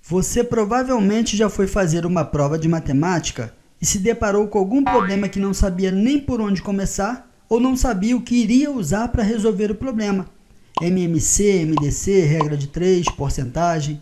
Você provavelmente já foi fazer uma prova de matemática e se deparou com algum problema que não sabia nem por onde começar ou não sabia o que iria usar para resolver o problema. MMC, MDC, regra de 3, porcentagem.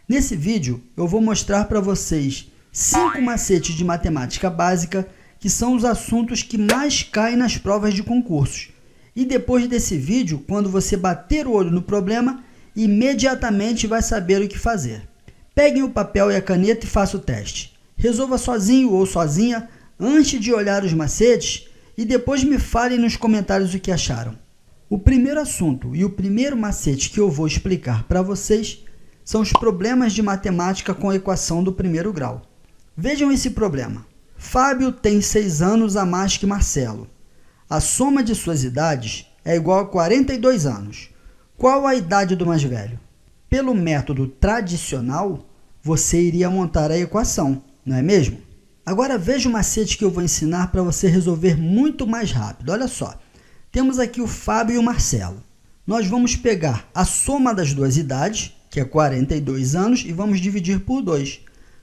Nesse vídeo eu vou mostrar para vocês 5 macetes de matemática básica que são os assuntos que mais caem nas provas de concursos. E depois desse vídeo, quando você bater o olho no problema, imediatamente vai saber o que fazer. Peguem o papel e a caneta e faça o teste. Resolva sozinho ou sozinha antes de olhar os macetes e depois me falem nos comentários o que acharam. O primeiro assunto e o primeiro macete que eu vou explicar para vocês são os problemas de matemática com a equação do primeiro grau. Vejam esse problema. Fábio tem 6 anos a mais que Marcelo. A soma de suas idades é igual a 42 anos. Qual a idade do mais velho? Pelo método tradicional, você iria montar a equação, não é mesmo? Agora veja o macete que eu vou ensinar para você resolver muito mais rápido. Olha só, temos aqui o Fábio e o Marcelo. Nós vamos pegar a soma das duas idades, que é 42 anos, e vamos dividir por 2.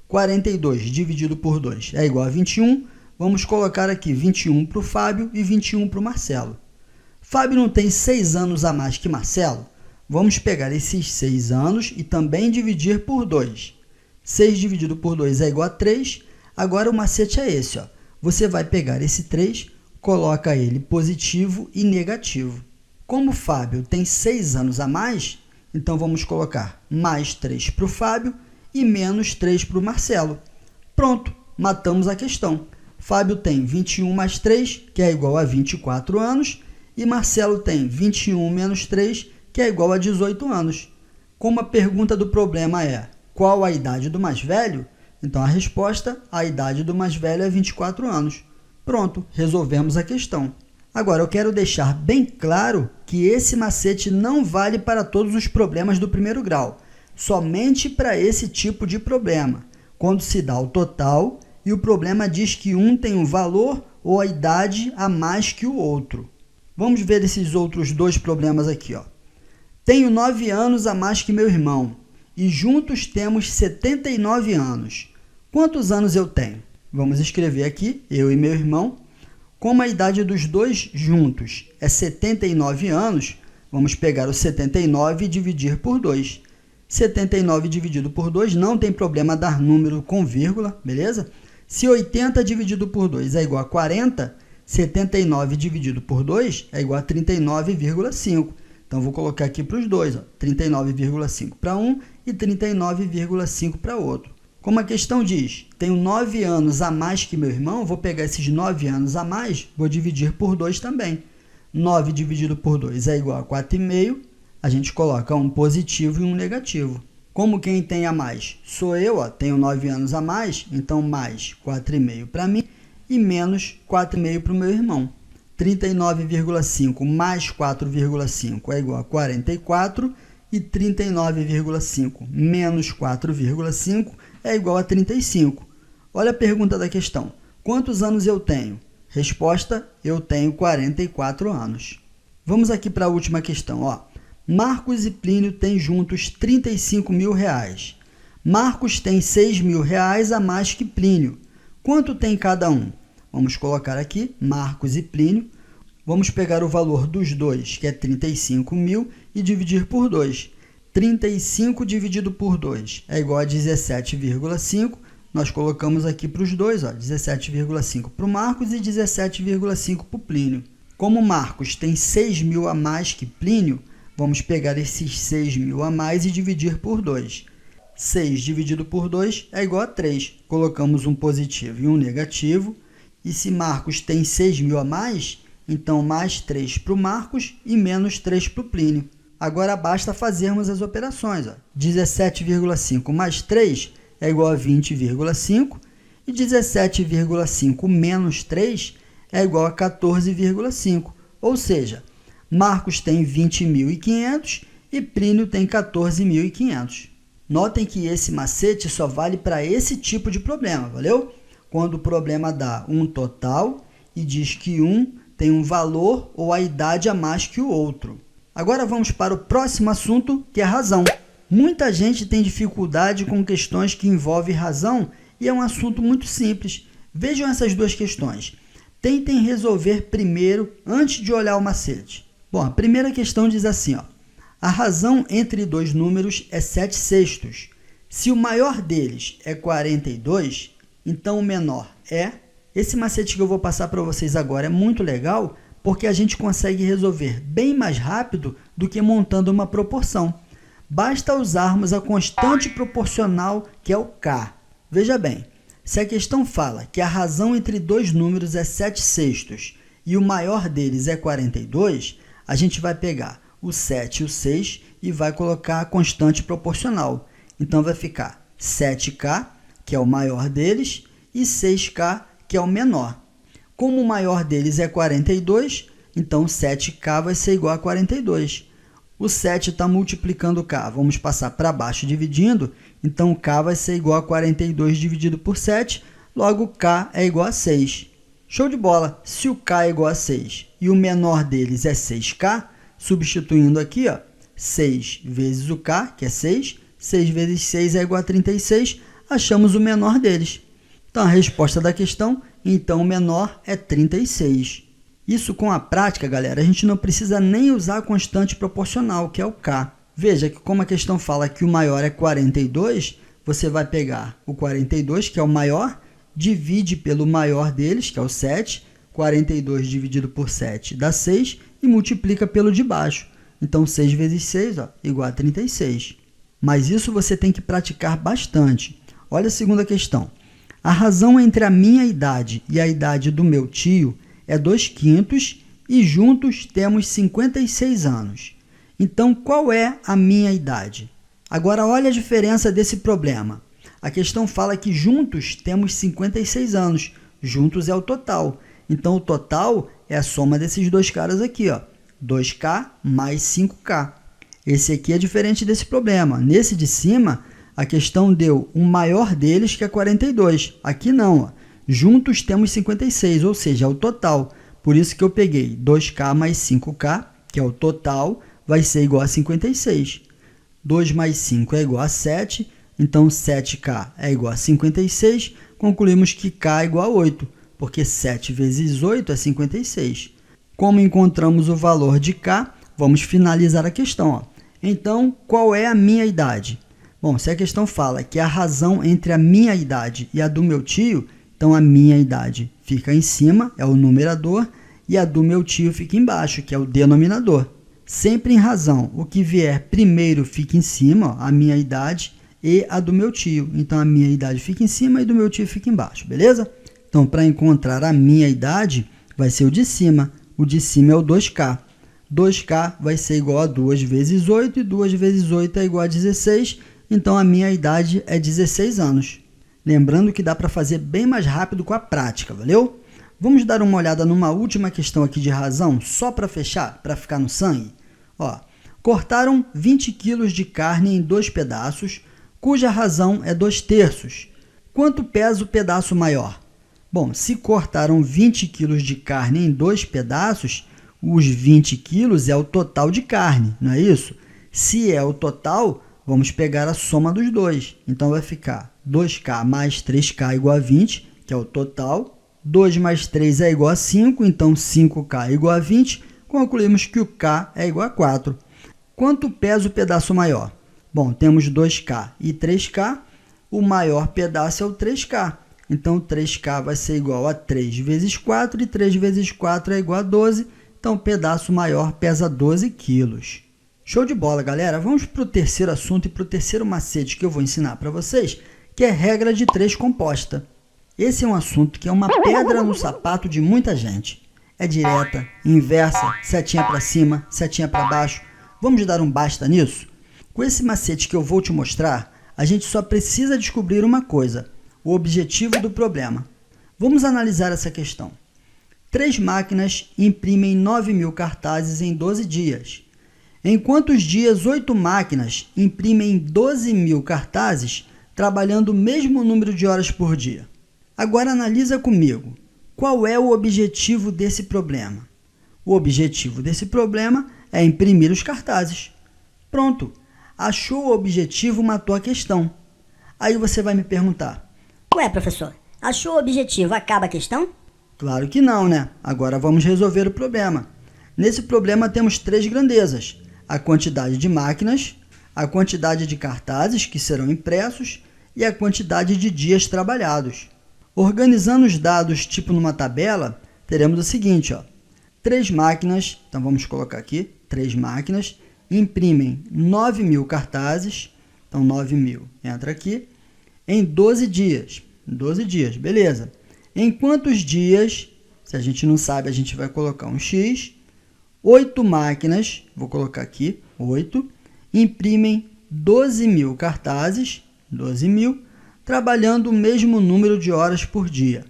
42 dividido por 2 é igual a 21. Vamos colocar aqui 21 para o Fábio e 21 para o Marcelo. Fábio não tem 6 anos a mais que Marcelo? Vamos pegar esses 6 anos e também dividir por 2. 6 dividido por 2 é igual a 3. Agora o macete é esse, ó. Você vai pegar esse 3, coloca ele positivo e negativo. Como o Fábio tem 6 anos a mais, então vamos colocar mais 3 para o Fábio e menos 3 para o Marcelo. Pronto, matamos a questão. Fábio tem 21 mais 3, que é igual a 24 anos, e Marcelo tem 21 menos 3, que é igual a 18 anos. Como a pergunta do problema é qual a idade do mais velho, então a resposta, a idade do mais velho é 24 anos. Pronto, resolvemos a questão. Agora, eu quero deixar bem claro que esse macete não vale para todos os problemas do primeiro grau, somente para esse tipo de problema, quando se dá o total e o problema diz que um tem um valor ou a idade a mais que o outro. Vamos ver esses outros dois problemas aqui, ó. Tenho 9 anos a mais que meu irmão e juntos temos 79 anos. Quantos anos eu tenho? Vamos escrever aqui, eu e meu irmão. Como a idade dos dois juntos é 79 anos, vamos pegar o 79 e dividir por 2. 79 dividido por 2 não tem problema dar número com vírgula, beleza? Se 80 dividido por 2 é igual a 40, 79 dividido por 2 é igual a 39,5. Então, vou colocar aqui para os dois, 39,5 para um e 39,5 para outro. Como a questão diz, tenho 9 anos a mais que meu irmão, vou pegar esses 9 anos a mais, vou dividir por 2 também. 9 dividido por 2 é igual a 4,5. A gente coloca um positivo e um negativo. Como quem tem a mais sou eu, ó, tenho 9 anos a mais, então mais 4,5 para mim e menos 4,5 para o meu irmão. 39,5 mais 4,5 é igual a 44 e 39,5 menos 4,5 é igual a 35. Olha a pergunta da questão. Quantos anos eu tenho? Resposta, eu tenho 44 anos. Vamos aqui para a última questão, ó. Marcos e Plínio têm juntos 35 mil reais. Marcos tem 6 mil reais a mais que Plínio. Quanto tem cada um? Vamos colocar aqui Marcos e Plínio. Vamos pegar o valor dos dois, que é 35 mil, e dividir por 2. 35 dividido por 2 é igual a 17,5. Nós colocamos aqui para os dois, 17,5 para o Marcos e 17,5 para o Plínio. Como Marcos tem 6 mil a mais que Plínio, vamos pegar esses 6 mil a mais e dividir por 2. 6 dividido por 2 é igual a 3. Colocamos um positivo e um negativo. E se Marcos tem 6 mil a mais, então mais 3 para o Marcos e menos 3 para o Plínio. Agora basta fazermos as operações. 17,5 mais 3 é igual a 20,5 e 17,5 menos 3 é igual a 14,5. Ou seja, Marcos tem 20.500 e Plínio tem 14.500. Notem que esse macete só vale para esse tipo de problema, valeu? Quando o problema dá um total e diz que um tem um valor ou a idade a mais que o outro. Agora vamos para o próximo assunto, que é a razão. Muita gente tem dificuldade com questões que envolvem razão e é um assunto muito simples. Vejam essas duas questões. Tentem resolver primeiro antes de olhar o macete. Bom, a primeira questão diz assim, ó, a razão entre dois números é 7/6. Se o maior deles é 42, então o menor é... Esse macete que eu vou passar para vocês agora é muito legal porque a gente consegue resolver bem mais rápido do que montando uma proporção. Basta usarmos a constante proporcional, que é o K. Veja bem, se a questão fala que a razão entre dois números é 7/6 e o maior deles é 42, a gente vai pegar o 7 e o 6 e vai colocar a constante proporcional. Então, vai ficar 7K, que é o maior deles, e 6K, que é o menor. Como o maior deles é 42, então 7K vai ser igual a 42. O 7 está multiplicando o K. Vamos passar para baixo dividindo. Então, o K vai ser igual a 42 dividido por 7. Logo, K é igual a 6. Show de bola! Se o K é igual a 6 e o menor deles é 6K, substituindo aqui, ó, 6 vezes o K, que é 6. 6 vezes 6 é igual a 36. Achamos o menor deles. Então, a resposta da questão, então, o menor é 36. Isso com a prática, galera, a gente não precisa nem usar a constante proporcional, que é o K. Veja que como a questão fala que o maior é 42, você vai pegar o 42, que é o maior, divide pelo maior deles, que é o 7. 42 dividido por 7 dá 6 e multiplica pelo de baixo. Então, 6 vezes 6 ó, igual a 36. Mas isso você tem que praticar bastante. Olha a segunda questão. A razão entre a minha idade e a idade do meu tio é 2/5 e juntos temos 56 anos. Então, qual é a minha idade? Agora, olha a diferença desse problema. A questão fala que juntos temos 56 anos. Juntos é o total. Então, o total é a soma desses dois caras aqui, ó. 2K mais 5K. Esse aqui é diferente desse problema. Nesse de cima, a questão deu o maior deles, que é 42. Aqui não, ó. Juntos temos 56, ou seja, é o total. Por isso que eu peguei 2K mais 5K, que é o total, vai ser igual a 56. 2 mais 5 é igual a 7, então 7K é igual a 56. Concluímos que K é igual a 8, porque 7 vezes 8 é 56. Como encontramos o valor de K, vamos finalizar a questão, ó. Então, qual é a minha idade? Bom, se a questão fala que a razão entre a minha idade e a do meu tio, então a minha idade fica em cima, é o numerador, e a do meu tio fica embaixo, que é o denominador. Sempre em razão, o que vier primeiro fica em cima, ó, a minha idade e a do meu tio. Então, a minha idade fica em cima e do meu tio fica embaixo, beleza? Então, para encontrar a minha idade, vai ser o de cima. O de cima é o 2K. 2K vai ser igual a 2 vezes 8, e 2 vezes 8 é igual a 16. Então, a minha idade é 16 anos. Lembrando que dá para fazer bem mais rápido com a prática, valeu? Vamos dar uma olhada numa última questão aqui de razão, só para fechar, para ficar no sangue? Ó, cortaram 20 kg de carne em 2 pedaços, cuja razão é 2/3. Quanto pesa o pedaço maior? Bom, se cortaram 20 kg de carne em 2 pedaços, os 20 quilos é o total de carne, não é isso? Se é o total, vamos pegar a soma dos dois. Então, vai ficar 2K mais 3K igual a 20, que é o total. 2 mais 3 é igual a 5, então 5K é igual a 20. Concluímos que o K é igual a 4. Quanto pesa o pedaço maior? Bom, temos 2K e 3K. O maior pedaço é o 3K. Então, 3K vai ser igual a 3 vezes 4, e 3 vezes 4 é igual a 12. Então, o pedaço maior pesa 12 quilos. Show de bola, galera! Vamos para o terceiro assunto e para o terceiro macete que eu vou ensinar para vocês, que é regra de 3 composta. Esse é um assunto que é uma pedra no sapato de muita gente. É direta, inversa, setinha para cima, setinha para baixo. Vamos dar um basta nisso? Com esse macete que eu vou te mostrar, a gente só precisa descobrir uma coisa, o objetivo do problema. Vamos analisar essa questão. 3 máquinas imprimem 9.000 cartazes em 12 dias. Em quantos dias 8 máquinas imprimem 12.000 cartazes, trabalhando o mesmo número de horas por dia? Agora analisa comigo. Qual é o objetivo desse problema? O objetivo desse problema é imprimir os cartazes. Pronto. Achou o objetivo, matou a questão. Aí você vai me perguntar: Ué, professor, achou o objetivo, acaba a questão? claro que não, né? Agora vamos resolver o problema. Nesse problema temos 3 grandezas: a quantidade de máquinas, a quantidade de cartazes que serão impressos e a quantidade de dias trabalhados. Organizando os dados tipo numa tabela, teremos o seguinte, 3 máquinas, então vamos colocar aqui, 3 máquinas, imprimem 9.000 cartazes, então 9.000 entra aqui, em 12 dias. 12 dias, beleza. Em quantos dias, se a gente não sabe, a gente vai colocar um X, 8 máquinas, vou colocar aqui, 8, imprimem 12.000 cartazes, 12.000, trabalhando o mesmo número de horas por dia.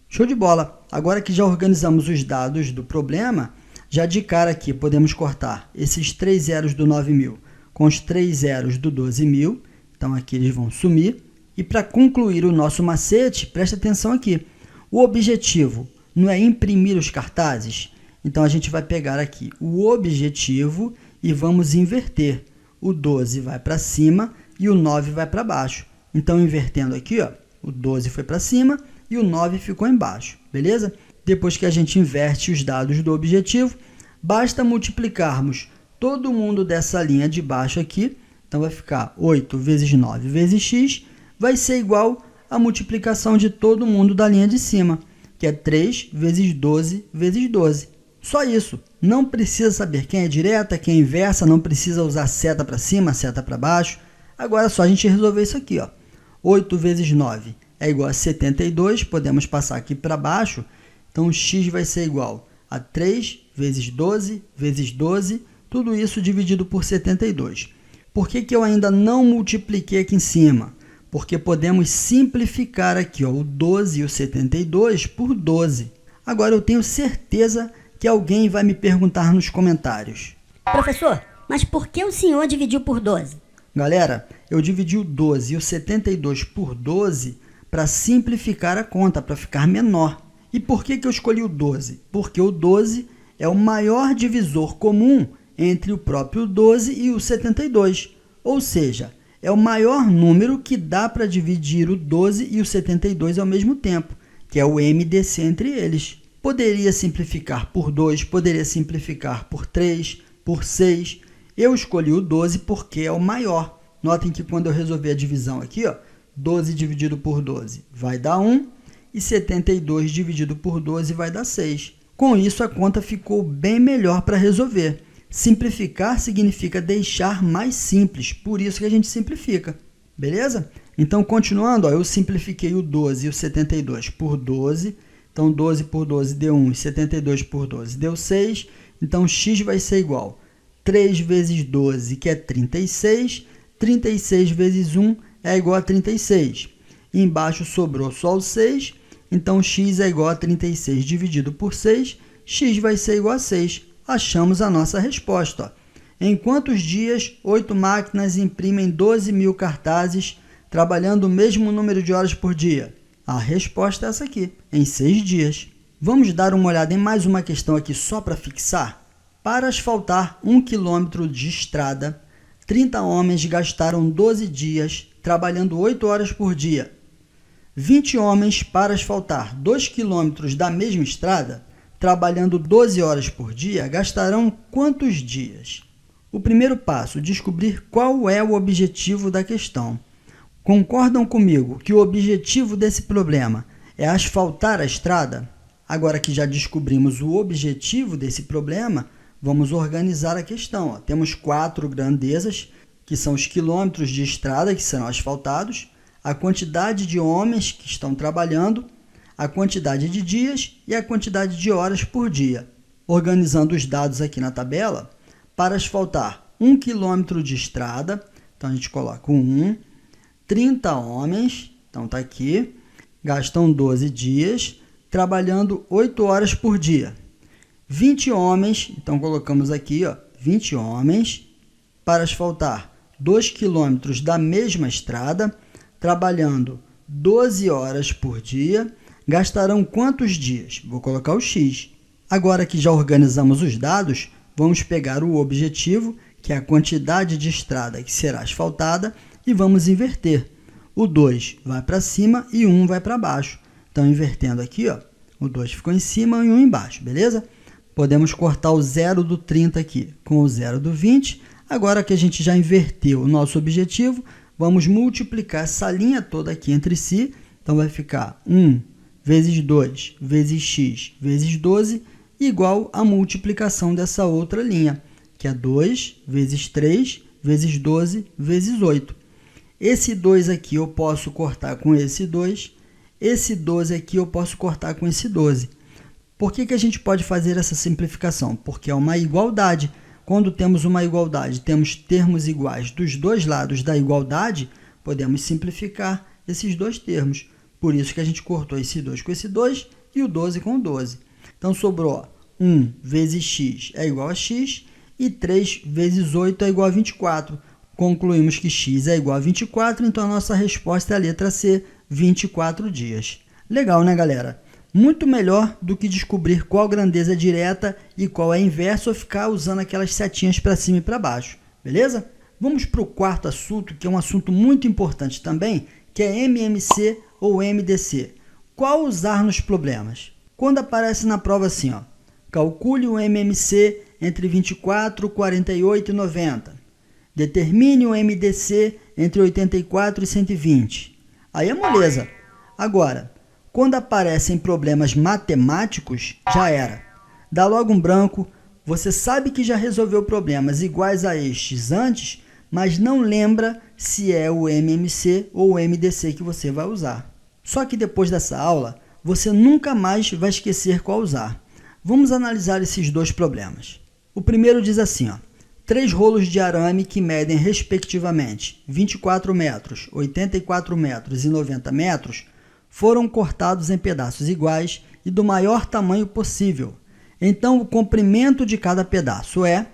Show de bola! Agora que já organizamos os dados do problema, já de cara aqui podemos cortar esses 3 zeros do 9.000 com os 3 zeros do 12.000, então aqui eles vão sumir. E para concluir o nosso macete, preste atenção aqui. O objetivo não é imprimir os cartazes? Então a gente vai pegar aqui o objetivo e vamos inverter. O 12 vai para cima e o 9 vai para baixo. Então, invertendo aqui, o 12 foi para cima e o 9 ficou embaixo, beleza? Depois que a gente inverte os dados do objetivo, basta multiplicarmos todo mundo dessa linha de baixo aqui. Então, vai ficar 8 vezes 9 vezes x, vai ser igual a multiplicação de todo mundo da linha de cima, que é 3 vezes 12 vezes 12. Só isso. Não precisa saber quem é direta, quem é inversa, não precisa usar seta para cima, seta para baixo. Agora é só a gente resolver isso aqui, 8 vezes 9 é igual a 72, podemos passar aqui para baixo, então o x vai ser igual a 3 vezes 12 vezes 12, tudo isso dividido por 72. Por que eu ainda não multipliquei aqui em cima? Porque podemos simplificar aqui, o 12 e o 72 por 12. Agora eu tenho certeza que alguém vai me perguntar nos comentários: Professor, mas por que o senhor dividiu por 12? Galera, eu dividi o 12 e o 72 por 12 para simplificar a conta, para ficar menor. E por que eu escolhi o 12? Porque o 12 é o maior divisor comum entre o próprio 12 e o 72. Ou seja, é o maior número que dá para dividir o 12 e o 72 ao mesmo tempo, que é o MDC entre eles. Poderia simplificar por 2, poderia simplificar por 3, por 6. Eu escolhi o 12 porque é o maior. Notem que quando eu resolver a divisão aqui, 12 dividido por 12 vai dar 1 e 72 dividido por 12 vai dar 6. Com isso, a conta ficou bem melhor para resolver. Simplificar significa deixar mais simples, por isso que a gente simplifica. Beleza? Então, continuando, eu simplifiquei o 12 e o 72 por 12. Então, 12 por 12 deu 1 e 72 por 12 deu 6. Então, x vai ser igual a 3 vezes 12, que é 36. 36 vezes 1 é igual a 36. E embaixo sobrou só o 6. Então, x é igual a 36 dividido por 6. X vai ser igual a 6. Achamos a nossa resposta. Em quantos dias 8 máquinas imprimem 12.000 cartazes, trabalhando o mesmo número de horas por dia? A resposta é essa aqui, em 6 dias. Vamos dar uma olhada em mais uma questão aqui só para fixar? Para asfaltar 1 km de estrada, 30 homens gastaram 12 dias, trabalhando 8 horas por dia. 20 homens para asfaltar 2 km da mesma estrada, trabalhando 12 horas por dia, gastarão quantos dias? O primeiro passo, descobrir qual é o objetivo da questão. Concordam comigo que o objetivo desse problema é asfaltar a estrada? Agora que já descobrimos o objetivo desse problema, vamos organizar a questão. Temos 4 grandezas, que são os quilômetros de estrada que serão asfaltados, a quantidade de homens que estão trabalhando, a quantidade de dias e a quantidade de horas por dia. Organizando os dados aqui na tabela, para asfaltar 1 km de estrada, então a gente coloca 1, 30 homens, então está aqui, gastam 12 dias, trabalhando 8 horas por dia. 20 homens, então colocamos aqui, 20 homens, para asfaltar 2 km da mesma estrada, trabalhando 12 horas por dia, gastarão quantos dias? Vou colocar o X. Agora que já organizamos os dados, vamos pegar o objetivo, que é a quantidade de estrada que será asfaltada, e vamos inverter. O 2 vai para cima e o 1 vai para baixo. Então, invertendo aqui, ó, o 2 ficou em cima e o 1 embaixo, beleza? Podemos cortar o 0 do 30 aqui com o 0 do 20. Agora que a gente já inverteu o nosso objetivo, vamos multiplicar essa linha toda aqui entre si. Então, vai ficar 1 vezes 2 vezes x vezes 12 igual a multiplicação dessa outra linha, que é 2 vezes 3 vezes 12 vezes 8. Esse 2 aqui eu posso cortar com esse 2. Esse 12 aqui eu posso cortar com esse 12. Por que a gente pode fazer essa simplificação? Porque é uma igualdade. Quando temos uma igualdade, temos termos iguais dos dois lados da igualdade, podemos simplificar esses dois termos. Por isso que a gente cortou esse 2 com esse 2 e o 12 com o 12. Então, sobrou 1 vezes x é igual a x e 3 vezes 8 é igual a 24. Concluímos que x é igual a 24, então a nossa resposta é a letra C, 24 dias. Legal, né, galera? Muito melhor do que descobrir qual grandeza é direta e qual é inversa ou ficar usando aquelas setinhas para cima e para baixo, beleza? Vamos para o quarto assunto, que é um assunto muito importante também, que é MMC ou MDC. Qual usar nos problemas? Quando aparece na prova assim, ó, calcule o MMC entre 24, 48 e 90. Determine o MDC entre 84 e 120. Aí é moleza. Agora, quando aparecem problemas matemáticos, já era. Dá logo um branco, você sabe que já resolveu problemas iguais a estes antes, mas não lembra se é o MMC ou o MDC que você vai usar. Só que depois dessa aula, você nunca mais vai esquecer qual usar. Vamos analisar esses dois problemas. O primeiro diz assim, ó, 3 rolos de arame que medem respectivamente 24 metros, 84 metros e 90 metros foram cortados em pedaços iguais e do maior tamanho possível. Então, o comprimento de cada pedaço é...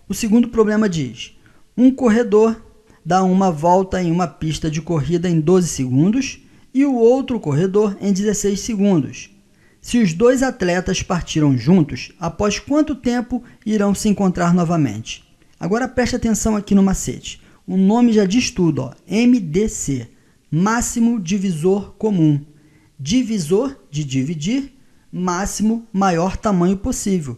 O segundo problema diz, um corredor dá uma volta em uma pista de corrida em 12 segundos e o outro corredor em 16 segundos. Se os dois atletas partiram juntos, após quanto tempo irão se encontrar novamente? Agora preste atenção aqui no macete. O nome já diz tudo, ó, MDC, máximo divisor comum. Divisor de dividir, máximo maior tamanho possível.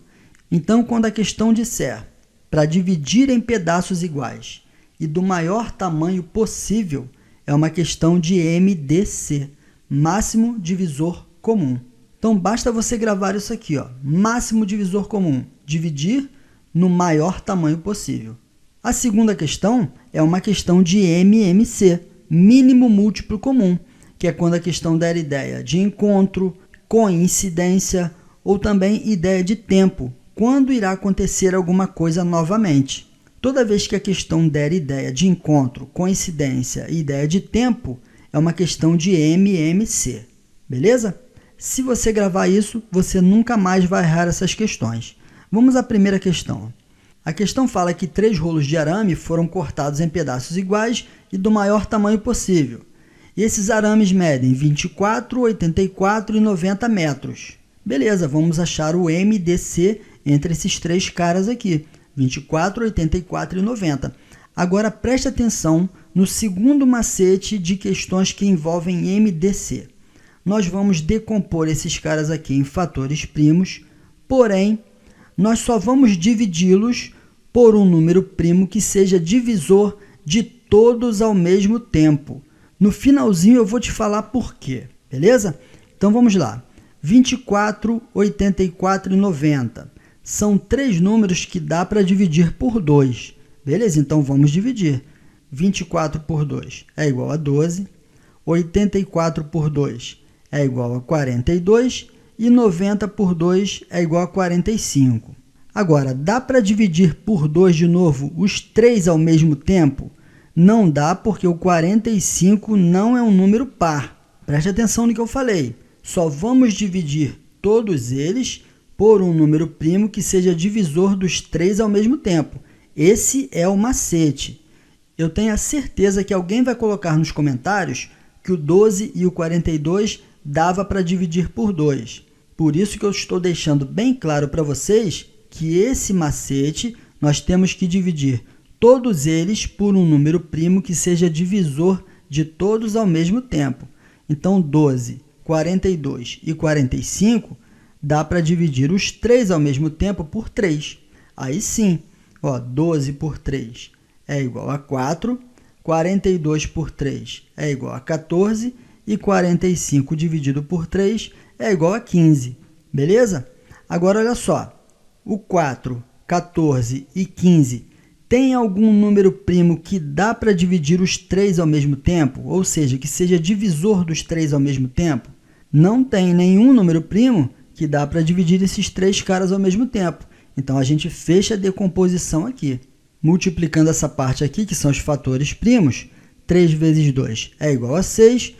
Então, quando a questão disser para dividir em pedaços iguais e do maior tamanho possível, é uma questão de MDC, máximo divisor comum. Então, basta você gravar isso aqui, ó, máximo divisor comum, dividir no maior tamanho possível. A segunda questão é uma questão de MMC, mínimo múltiplo comum, que é quando a questão der ideia de encontro, coincidência ou também ideia de tempo, quando irá acontecer alguma coisa novamente. Toda vez que a questão der ideia de encontro, coincidência e ideia de tempo, é uma questão de MMC, beleza? Se você gravar isso, você nunca mais vai errar essas questões. Vamos à primeira questão. A questão fala que 3 rolos de arame foram cortados em pedaços iguais e do maior tamanho possível. E esses arames medem 24, 84 e 90 metros. Beleza, vamos achar o MDC entre esses 3 caras aqui, 24, 84 e 90. Agora preste atenção no segundo macete de questões que envolvem MDC. Nós vamos decompor esses caras aqui em fatores primos, porém, nós só vamos dividi-los por um número primo que seja divisor de todos ao mesmo tempo. No finalzinho eu vou te falar por quê, beleza? Então vamos lá. 24, 84 e 90. São 3 números que dá para dividir por 2. Beleza? Então vamos dividir. 24 por 2 é igual a 12. 84 por 2 é igual a 42. E 90 por 2 é igual a 45. Agora, dá para dividir por 2 de novo os 3 ao mesmo tempo? Não dá, porque o 45 não é um número par. Preste atenção no que eu falei. Só vamos dividir todos eles por um número primo que seja divisor dos 3 ao mesmo tempo. Esse é o macete. Eu tenho a certeza que alguém vai colocar nos comentários que o 12 e o 42 dava para dividir por 2. Por isso que eu estou deixando bem claro para vocês que esse macete nós temos que dividir todos eles por um número primo que seja divisor de todos ao mesmo tempo. Então, 12, 42 e 45 dá para dividir os 3 ao mesmo tempo por 3. Aí sim, 12 por 3 é igual a 4, 42 por 3 é igual a 14 e 45 dividido por 3 é igual a 15. Beleza? Agora, olha só, o 4, 14 e 15 tem algum número primo que dá para dividir os 3 ao mesmo tempo? Ou seja, que seja divisor dos 3 ao mesmo tempo? Não tem nenhum número primo que dá para dividir esses 3 caras ao mesmo tempo. Então, a gente fecha a decomposição aqui. Multiplicando essa parte aqui, que são os fatores primos, 3 vezes 2 é igual a 6.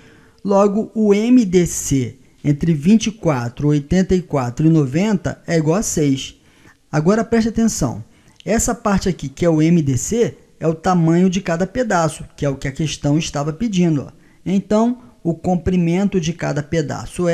Logo, o MDC entre 24, 84 e 90 é igual a 6. Agora, preste atenção. Essa parte aqui, que é o MDC, é o tamanho de cada pedaço, que é o que a questão estava pedindo. Então, o comprimento de cada pedaço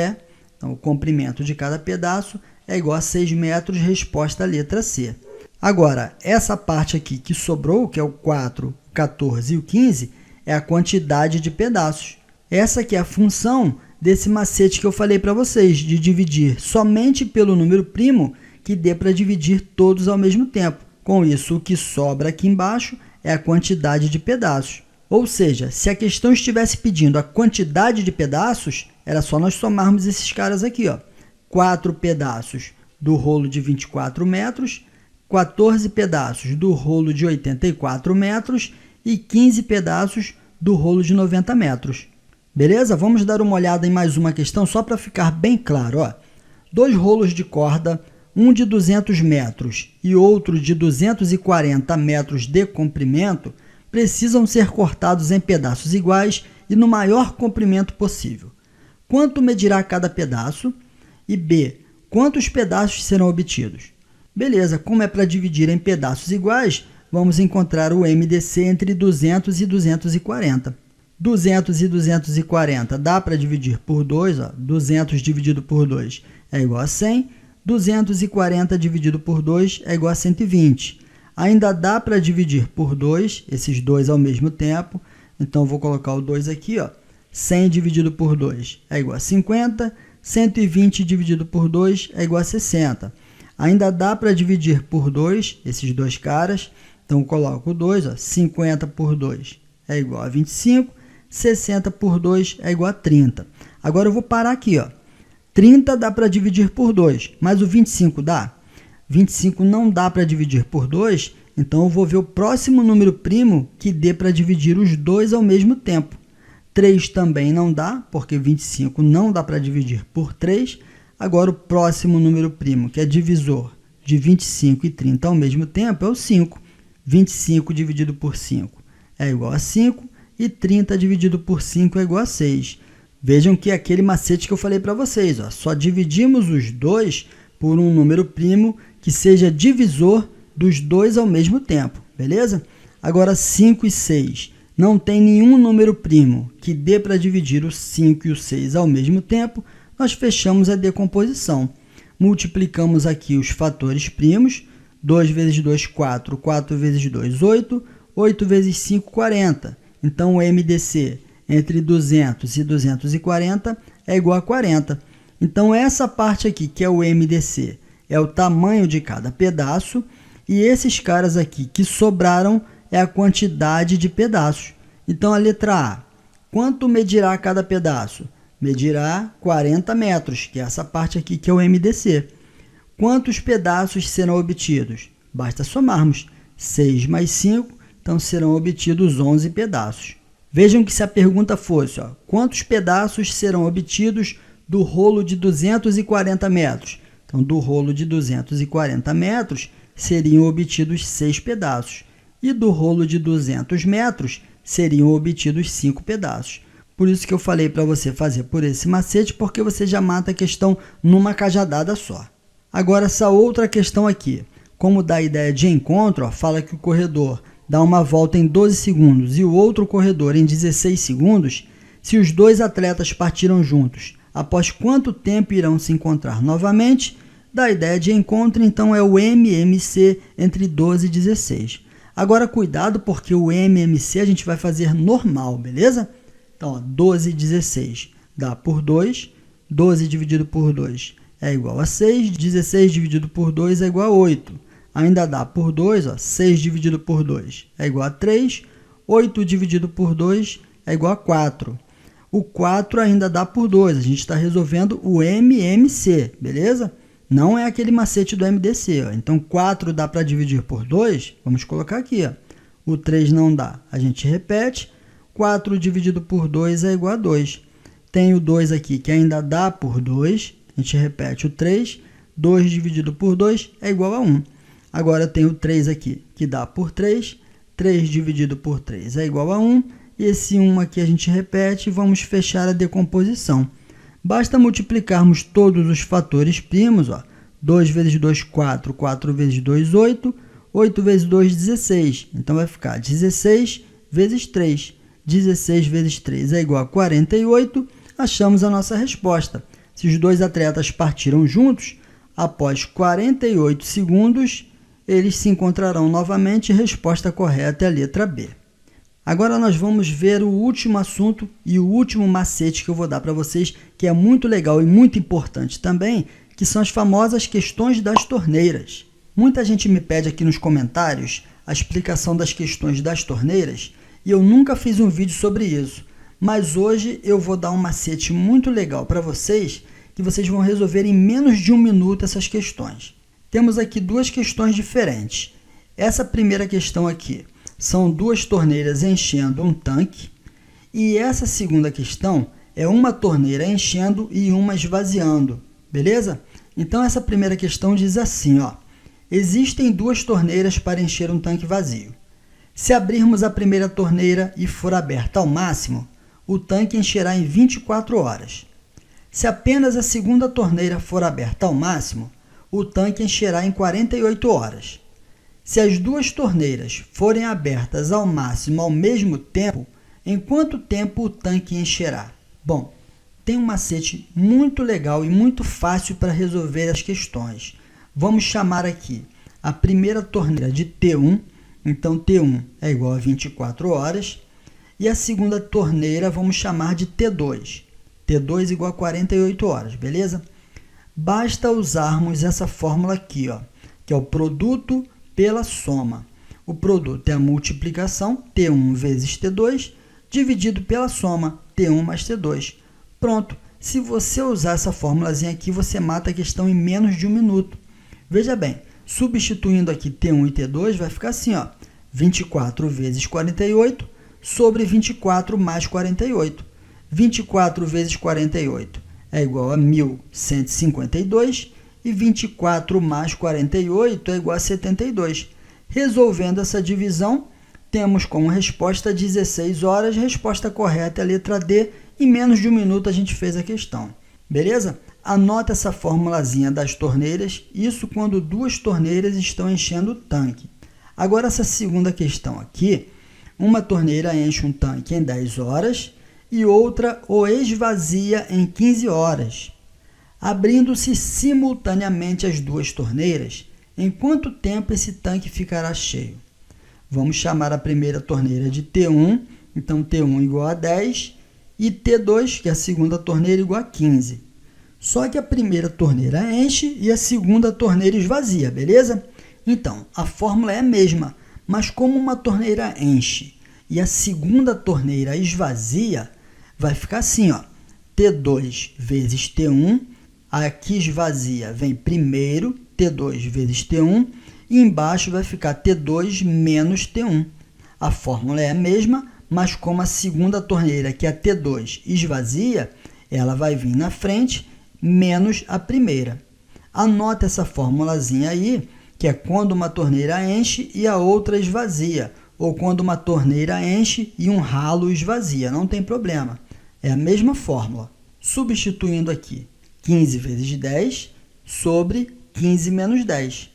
é igual a 6 metros, resposta à letra C. Agora, essa parte aqui que sobrou, que é o 4, 14 e o 15, é a quantidade de pedaços. Essa aqui é a função desse macete que eu falei para vocês, de dividir somente pelo número primo que dê para dividir todos ao mesmo tempo. Com isso, o que sobra aqui embaixo é a quantidade de pedaços. Ou seja, se a questão estivesse pedindo a quantidade de pedaços, era só nós somarmos esses caras aqui. 4 pedaços do rolo de 24 metros, 14 pedaços do rolo de 84 metros e 15 pedaços do rolo de 90 metros. Beleza? Vamos dar uma olhada em mais uma questão só para ficar bem claro. 2 rolos de corda, um de 200 metros e outro de 240 metros de comprimento, precisam ser cortados em pedaços iguais e no maior comprimento possível. Quanto medirá cada pedaço? E B, quantos pedaços serão obtidos? Beleza, como é para dividir em pedaços iguais, vamos encontrar o MDC entre 200 e 240. 200 e 240 dá para dividir por 2, 200 dividido por 2 é igual a 100, 240 dividido por 2 é igual a 120. Ainda dá para dividir por 2, esses dois ao mesmo tempo, então vou colocar o 2 aqui, 100 dividido por 2 é igual a 50, 120 dividido por 2 é igual a 60. Ainda dá para dividir por 2, esses dois caras, então eu coloco o 2, 50 por 2 é igual a 25, 60 por 2 é igual a 30. Agora eu vou parar aqui, 30 dá para dividir por 2, mas o 25 dá? 25 não dá para dividir por 2, então eu vou ver o próximo número primo que dê para dividir os dois ao mesmo tempo. 3 também não dá, porque 25 não dá para dividir por 3. Agora, o próximo número primo, que é divisor de 25 e 30 ao mesmo tempo, é o 5. 25 dividido por 5 é igual a 5 e 30 dividido por 5 é igual a 6. Vejam que é aquele macete que eu falei para vocês, só dividimos os dois por um número primo que seja divisor dos dois ao mesmo tempo, beleza? Agora, 5 e 6 não tem nenhum número primo que dê para dividir o 5 e o 6 ao mesmo tempo, nós fechamos a decomposição. Multiplicamos aqui os fatores primos, 2 vezes 2, 4, 4 vezes 2, 8, 8 vezes 5, 40. Então, o MDC entre 200 e 240 é igual a 40. Então, essa parte aqui, que é o MDC, é o tamanho de cada pedaço, e esses caras aqui que sobraram é a quantidade de pedaços. Então, a letra A, quanto medirá cada pedaço? Medirá 40 metros, que é essa parte aqui que é o MDC. Quantos pedaços serão obtidos? Basta somarmos 6 mais 5, então serão obtidos 11 pedaços. Vejam que se a pergunta fosse, quantos pedaços serão obtidos do rolo de 240 metros? Então, do rolo de 240 metros, seriam obtidos 6 pedaços. E do rolo de 200 metros, seriam obtidos 5 pedaços. Por isso que eu falei para você fazer por esse macete, porque você já mata a questão numa cajadada só. Agora, essa outra questão aqui. Como dá a ideia de encontro, fala que o corredor dá uma volta em 12 segundos e o outro corredor em 16 segundos, se os dois atletas partiram juntos, após quanto tempo irão se encontrar novamente? Da ideia de encontro, então, é o MMC entre 12 e 16. Agora, cuidado, porque o MMC a gente vai fazer normal, beleza? Então, ó, 12 e 16 dá por 2. 12 dividido por 2 é igual a 6. 16 dividido por 2 é igual a 8. Ainda dá por 2, ó, 6 dividido por 2 é igual a 3. 8 dividido por 2 é igual a 4. O 4 ainda dá por 2. A gente está resolvendo o MMC, beleza? Não é aquele macete do MDC. Ó. Então, 4 dá para dividir por 2. Vamos colocar aqui. Ó. O 3 não dá. A gente repete. 4 dividido por 2 é igual a 2. Tem o 2 aqui que ainda dá por 2. A gente repete o 3. 2 dividido por 2 é igual a 1. Agora, tem o 3 aqui que dá por 3. 3 dividido por 3 é igual a 1. E esse 1 aqui a gente repete e vamos fechar a decomposição. Basta multiplicarmos todos os fatores primos. Ó. 2 vezes 2, 4. 4 vezes 2, 8. 8 vezes 2, 16. Então, vai ficar 16 vezes 3. 16 vezes 3 é igual a 48. Achamos a nossa resposta. Se os dois atletas partiram juntos, após 48 segundos, eles se encontrarão novamente. Resposta correta é a letra B. Agora nós vamos ver o último assunto e o último macete que eu vou dar para vocês, que é muito legal e muito importante também, que são as famosas questões das torneiras. Muita gente me pede aqui nos comentários a explicação das questões das torneiras e eu nunca fiz um vídeo sobre isso, mas hoje eu vou dar um macete muito legal para vocês, que vocês vão resolver em menos de 1 minuto essas questões. Temos aqui duas questões diferentes. Essa primeira questão aqui são duas torneiras enchendo um tanque, e essa segunda questão é uma torneira enchendo e uma esvaziando, beleza? Então, essa primeira questão diz assim, ó, existem duas torneiras para encher um tanque vazio. Se abrirmos a primeira torneira e for aberta ao máximo, o tanque encherá em 24 horas. Se apenas a segunda torneira for aberta ao máximo, o tanque encherá em 48 horas. Se as duas torneiras forem abertas ao máximo ao mesmo tempo, em quanto tempo o tanque encherá? Bom, tem um macete muito legal e muito fácil para resolver as questões. Vamos chamar aqui a primeira torneira de T1, então T1 é igual a 24 horas, e a segunda torneira vamos chamar de T2, T2 igual a 48 horas, beleza? Basta usarmos essa fórmula aqui, ó, que é o produto pela soma. O produto é a multiplicação, T1 vezes T2, dividido pela soma, T1 mais T2. Pronto, se você usar essa formulazinha aqui, você mata a questão em menos de 1 minuto. Veja bem, substituindo aqui T1 e T2, vai ficar assim, ó, 24 vezes 48 sobre 24 mais 48. 24 vezes 48 é igual a 1.152 e 24 mais 48 é igual a 72. Resolvendo essa divisão, temos como resposta 16 horas. Resposta correta é a letra D. Em menos de 1 minuto a gente fez a questão. Beleza? Anota essa formulazinha das torneiras. Isso quando duas torneiras estão enchendo o tanque. Agora, essa segunda questão aqui. Uma torneira enche um tanque em 10 horas e outra o esvazia em 15 horas. Abrindo-se simultaneamente as duas torneiras, em quanto tempo esse tanque ficará cheio? Vamos chamar a primeira torneira de T1, então T1 igual a 10, e T2, que é a segunda torneira, igual a 15. Só que a primeira torneira enche e a segunda torneira esvazia, beleza? Então, a fórmula é a mesma, mas como uma torneira enche e a segunda torneira esvazia, vai ficar assim, ó, T2 vezes T1, aqui esvazia vem primeiro, T2 vezes T1, e embaixo vai ficar T2 menos T1. A fórmula é a mesma, mas como a segunda torneira, que é a T2, esvazia, ela vai vir na frente, menos a primeira. Anota essa formulazinha aí, que é quando uma torneira enche e a outra esvazia, ou quando uma torneira enche e um ralo esvazia, não tem problema. É a mesma fórmula. Substituindo aqui 15 vezes 10 sobre 15 menos 10.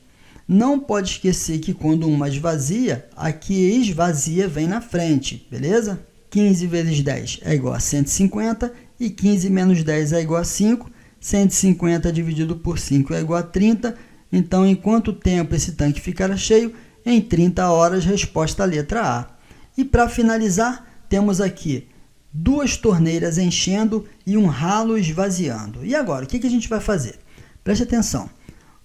Não pode esquecer que quando uma esvazia, aqui esvazia vem na frente, beleza? 15 vezes 10 é igual a 150 e 15 menos 10 é igual a 5. 150 dividido por 5 é igual a 30. Então, em quanto tempo esse tanque ficará cheio? Em 30 horas, resposta a letra A. E para finalizar, temos aqui 2 torneiras enchendo e um ralo esvaziando. E agora, o que a gente vai fazer? Preste atenção.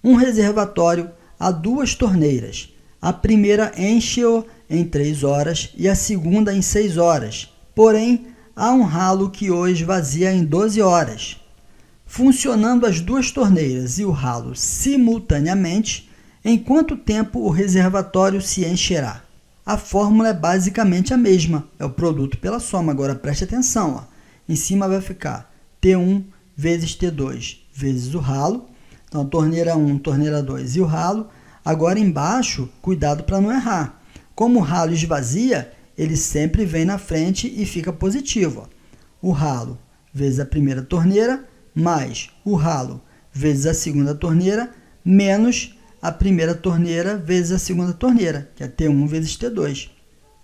Um reservatório há 2 torneiras. A primeira enche-o em 3 horas e a segunda em 6 horas. Porém, há um ralo que o esvazia em 12 horas. Funcionando as 2 torneiras e o ralo simultaneamente, em quanto tempo o reservatório se encherá? A fórmula é basicamente a mesma, é o produto pela soma. Agora preste atenção, ó. Em cima vai ficar T1 vezes T2 vezes o ralo. Então, torneira 1, torneira 2 e o ralo. Agora embaixo, cuidado para não errar. Como o ralo esvazia, ele sempre vem na frente e fica positivo. Ó. O ralo vezes a primeira torneira, mais o ralo vezes a segunda torneira, menos a primeira torneira vezes a segunda torneira, que é T1 vezes T2.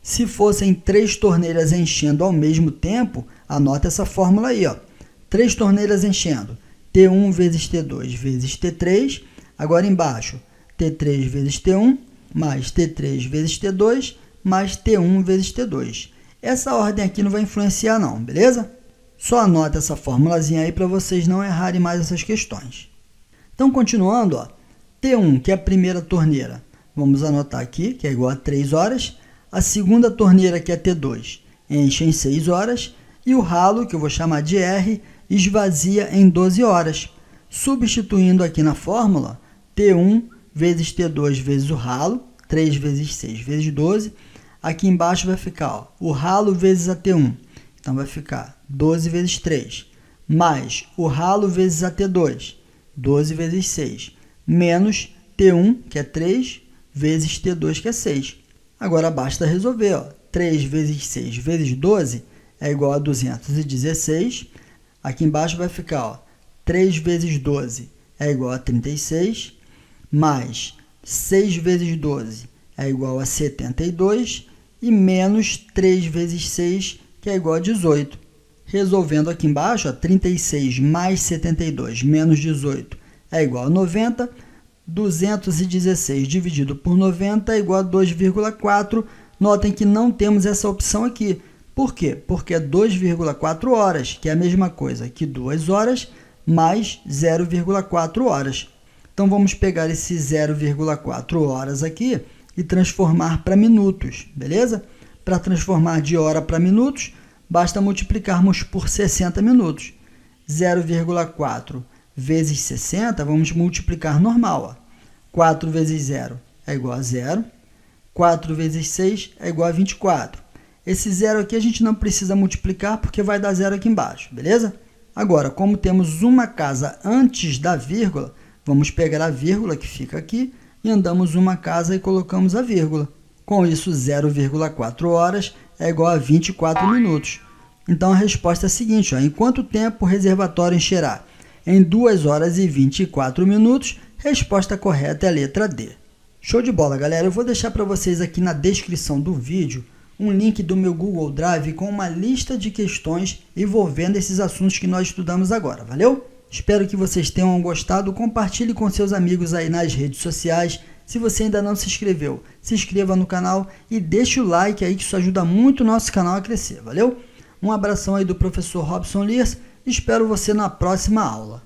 Se fossem 3 torneiras enchendo ao mesmo tempo, anota essa fórmula aí, ó. 3 torneiras enchendo, T1 vezes T2 vezes T3. Agora embaixo, T3 vezes T1, mais T3 vezes T2, mais T1 vezes T2. Essa ordem aqui não vai influenciar não, beleza? Só anota essa formulazinha aí para vocês não errarem mais essas questões. Então, continuando, ó, T1, que é a primeira torneira, vamos anotar aqui, que é igual a 3 horas. A segunda torneira, que é T2, enche em 6 horas. E o ralo, que eu vou chamar de R, esvazia em 12 horas. Substituindo aqui na fórmula, T1 vezes T2 vezes o ralo, 3 vezes 6 vezes 12. Aqui embaixo vai ficar ó, o ralo vezes a T1. Então, vai ficar 12 vezes 3, mais o ralo vezes a T2, 12 vezes 6, menos T1, que é 3, vezes T2, que é 6. Agora, basta resolver. Ó. 3 vezes 6 vezes 12 é igual a 216. Aqui embaixo vai ficar ó, 3 vezes 12 é igual a 36, mais 6 vezes 12 é igual a 72, e menos 3 vezes 6, que é igual a 18. Resolvendo aqui embaixo, ó, 36 mais 72 menos 18 é igual a 90. 216 dividido por 90 é igual a 2,4. Notem que não temos essa opção aqui. Por quê? Porque é 2,4 horas, que é a mesma coisa que 2 horas mais 0,4 horas. Então, vamos pegar esse 0,4 horas aqui e transformar para minutos, beleza? Para transformar de hora para minutos, basta multiplicarmos por 60 minutos. 0,4 vezes 60, vamos multiplicar normal. Ó. 4 vezes 0 é igual a 0. 4 vezes 6 é igual a 24. Esse 0 aqui a gente não precisa multiplicar porque vai dar 0 aqui embaixo, beleza? Agora, como temos uma casa antes da vírgula, vamos pegar a vírgula que fica aqui e andamos uma casa e colocamos a vírgula. Com isso, 0,4 horas é igual a 24 minutos. Então, a resposta é a seguinte, ó, em quanto tempo o reservatório encherá? Em 2 horas e 24 minutos, resposta correta é a letra D. Show de bola, galera! Eu vou deixar para vocês aqui na descrição do vídeo um link do meu Google Drive com uma lista de questões envolvendo esses assuntos que nós estudamos agora, valeu? Espero que vocês tenham gostado, compartilhe com seus amigos aí nas redes sociais. Se você ainda não se inscreveu, se inscreva no canal e deixe o like aí que isso ajuda muito o nosso canal a crescer, valeu? Um abração aí do professor Robson Liers. Espero você na próxima aula.